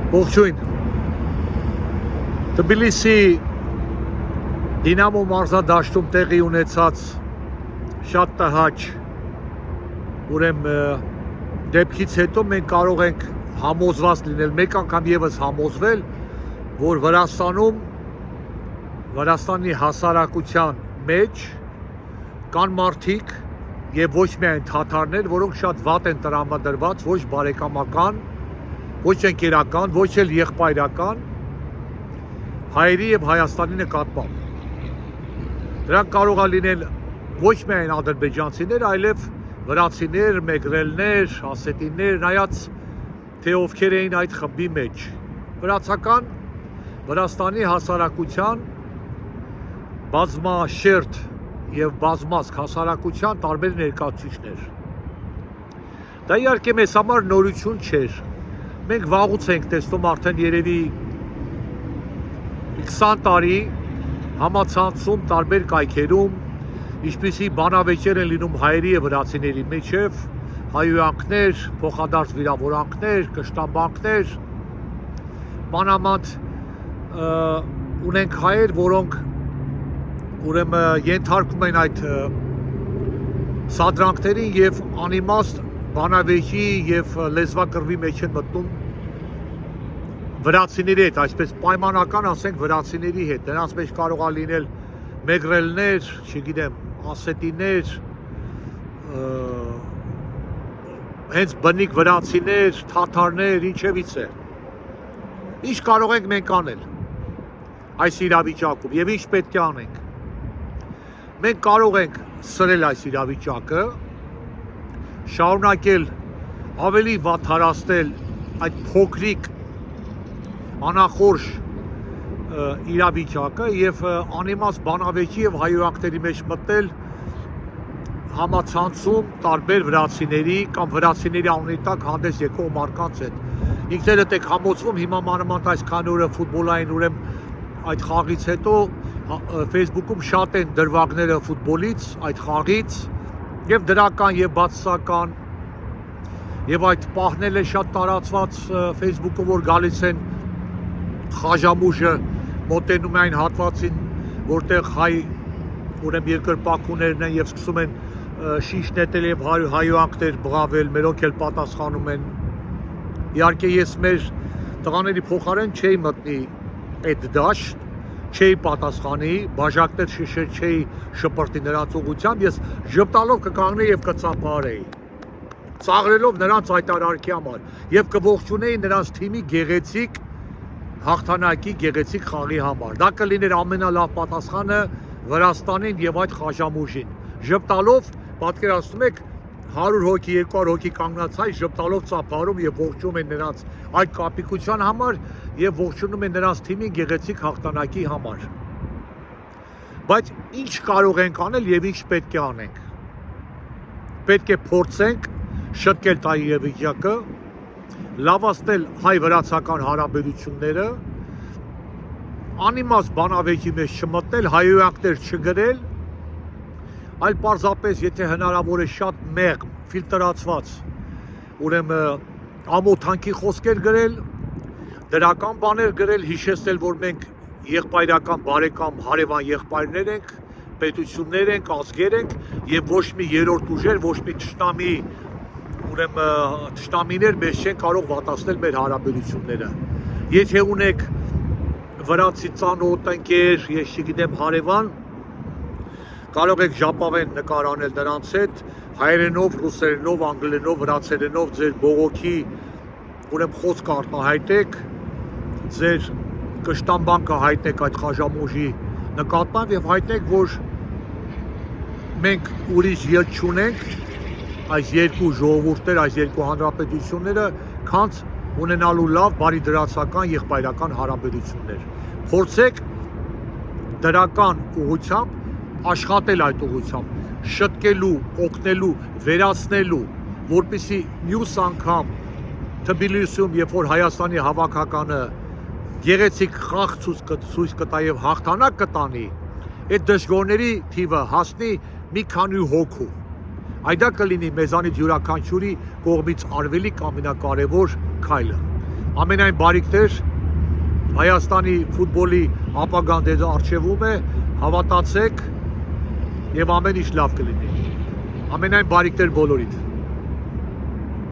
Ողջույն։ Թբիլիսի Դինամո մարզադաշտում տեղի ունեցած շատ տհաճ ուրեմն դեպքից հետո մենք կարող ենք համոզված լինել, մեկ անգամ եւս համոզվել, որ Վրաստանի հասարակության մեջ կան մարդիկ եւ ոչ միայն թաթարներ, որոնք շատ վատ են տրամադրված, ոչ բարեկամական, ոչ ընկերական, ոչ էլ եղբայրական հայերի եւ Հայաստանի նկատմամբ։ Դրանք կարող է լինել ոչ միայն ադրբեջանցիներ, այլև վրացիներ, մեգրելներ, ասետիներ, նայած թե ովքեր էին այդ խմբի մեջ։ Վրացական Վրաստանի հասարակության բազմաշերտ եւ բազմազգ հասարակության տարբեր ներկայացուցիչներ։ Դա իհարկե մեզ համար նորություն չէր։ Մենք վաղուց ենք տեսնում արդեն երևի 20 տարի համացանցում տարբեր կայքերում, ինչպիսի բանավեճեր են լինում հայերի եւ վրացիների միջև, հայոյանքներ, փոխադարձ վիրավորանքներ, կշտամբանքներ, մանավանդ ունենք հայեր, որոնք ուրեմն ենթարկում են այդ սադրանքներին եւ անիմաստ բանավեճի եւ լեզվակռվի մեջ են մտնում վրացիների հետ, այսպես պայմանական ասենք վրացիների հետ, նրանց մեջ կարող է լինել մեգրելներ, չգիտեմ, ասետիներ, հենց բնիկ վրացիներ, թաթարներ, ինչևից է։ Ինչ կարող ենք մենք անել այս իրավիճակում եւ ինչ պետք է անենք։ Մենք կարող ենք սրել այս իրավիճակը, շարունակել ավելի վատթարացնել այդ փոքրիկ անախորժ իրավիճակը եւ անիմաստ բանավեճի եւ հայոյանքների մեջ մտնել համացանցում տարբեր վրացիների կամ վրացիների անունի տակ հանդես եկող մարդկանց հետ։ Ինքներդ եք համոզվում, հիմա մանավանդ այս քանի օրը ֆուտբոլային ուրեմն այդ խաղից հետո Facebook-ում շատ են դրվագները ֆուտբոլից, այդ խաղից եւ դրական եւ բացասական եւ այդ պահնել է շատ տարածված Facebook-ում, որ գալիս են խաժամուժը մոտենում է այն հատվածին, որտեղ հայ ուրեմն երկրպագուներն են եւ սկսում են շիշ նետել եւ հայոյանքներ բղավել, մերոնք էլ պատասխանում են։ Իհարկե ես մեր տղաների փոխարեն չէի մտնի այդ դաշտ, չէի պատասխանի, բաժակներ շիշեր չէի շպրտի նրանց ուղղությամբ, ես ժպտալով կկանգնեի եւ կծափարեի, ծաղրելով նրանց այդ արարքի համար եւ կողջունեի նրանց թիմի գեղեցիկ հաղթանակի գեղեցիկ խաղի համար։ Դա կլիներ ամենալավ պատասխանը Վրաստանին եւ այդ խաժամուժին։ Ժպտալով, պատկերացնում եք 100 հոգի, 200 հոգի կանգնած հայ ժպտալով ծափարում եւ ողջունում են նրանց այդ կապիկության համար եւ ողջունում են նրանց թիմի գեղեցիկ հաղթանակի համար։ Բայց ինչ կարող ենք անել եւ ինչ պետք է անենք։ Պետք է փորձենք շտկել տա իրավիճակը, լավացնել հայ-վրացական հարաբերությունները, անիմաստ բանավեճի մեջ չմտնել, հայոյանքներ չգրել, այլ պարզապես եթե հնարավոր է շատ մեղմ, ֆիլտրացված, ուրեմն ամոթանքի խոսքեր գրել, դրական բաներ գրել, հիշեցնել, որ մենք եղբայրական, բարեկամ, հարևան եղբայրներ ենք, պետություններ ենք, ազգեր ենք եւ ոչ մի երրորդ ուժեր, ոչ մի թշնամի ուրեմն թշնամիներ մեզ չեն կարող վատացնել մեր հարաբերությունները։ Եթե ունեք վրացի ծանոթ ընկեր, ես չգիտեմ հարևան, կարող եք ժապավեն նկար անել նրանց հետ, հայերենով, ռուսերենով, անգլերենով, վրացերենով ձեր բողոքի ուրեմն խոսքը արտահայտեք, ձեր կշտամբանքը հայտնեք այդ խաժամուժի նկատմամբ եւ հայտնեք, որ մենք ուրիշ ելք չունենք այս երկու ժողովուրդներ, այս երկու հանրապետությունները, քանց ունենալու լավ, բարի դրացական, եղբայրական հարաբերություններ։ Փորձեք դրական ուղղությամբ աշխատել այդ ուղղությամբ, շտկելու, օգնելու, վերացնելու, որպեսզի մյուս անգամ Թբիլիսիում, երբ որ Հայաստանի հավաքականը գեղեցիկ խաղ ցույց կտա եւ հաղթանակ կտանի, այդ դժգոհների թիվը հասնի մի քանի հոգու։ Այդ դա կլինի մեզանից յուրաքանչյուրի կողմից արվելիք ամենակարևոր քայլը։ ամենայն բարիքներ Հայաստանի ֆուտբոլի ապագան դեզ արժևում է, հավատացեք եւ ամեն ինչ լավ կլինի։ Ամենայն բարիքներ բոլորիդ։